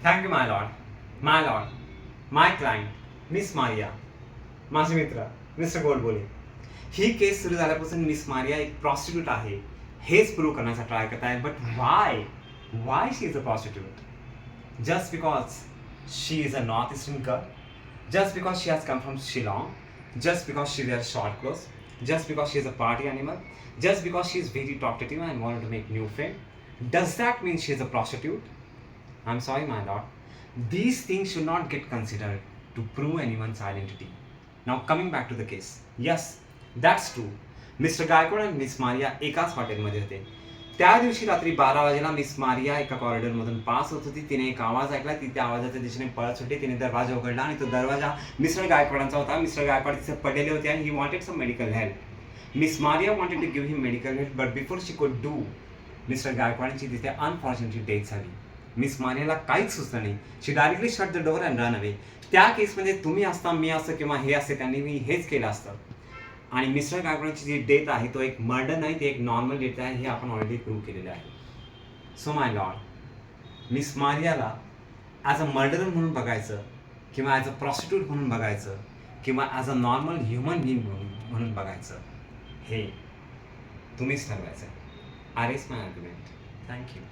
Thank you, my lord. My lord. My client, miss Maria. माझे मित्र mister Godbole. ही केस सुरू झाल्यापासून मिस मारिया एक प्रॉस्टिट्यूट आहे हेच प्रूव्ह करण्याचा ट्राय करत आहे. But why she is a prostitute? Just because she is a northeastern girl, just because she has come from Shillong, just because she wears short clothes, just because she is a party animal, just because she is very talkative and wanted to make new friend, does that mean she is a prostitute? I'm sorry, my lord. These things should not get considered to prove anyone's identity. Now, coming back to the case. Yes, that's true. Mister Gaikwad आणि miss Maria एकाच हॉटेलमध्ये होते. त्या दिवशी रात्री 12 वाजेला miss Maria एका कॉरिडॉरमधून pass होत होती. तिने एक आवाज ऐकला. ती त्या आवाजाच्या दिशेने पळत सुटली. तिने दरवाजा उघडला आणि तो दरवाजा मिस्टर गायकवाडांचा होता. मिस्टर गायकवाड तिथे पडलेले होते आणि ही wanted some medical help. Miss Maria wanted to give him medical help, but before she could do, mister गायकवाडांची तिथे अनफॉर्च्युनेटली डेथ झाली. मिस मारियाला काहीच सुचलं नाही. She directly shut the door and run away. त्या केसमध्ये तुम्ही असता, मी असतं किंवा हे असते, त्यांनी मी हेच केलं असतं. आणि मिस्टर गायकवाडांची जी डेथ आहे तो एक मर्डर नाही, ती एक नॉर्मल डेथ आहे, हे आपण ऑलरेडी प्रूव्ह केलेलं आहे. सो माय लॉर्ड, मिस मारियाला ॲज अ मर्डरर म्हणून बघायचं किंवा ॲज अ प्रॉस्टिट्यूट म्हणून बघायचं किंवा as a normal human being म्हणून बघायचं, हे तुम्हीच ठरवायचं. Here is my argument. Thank you.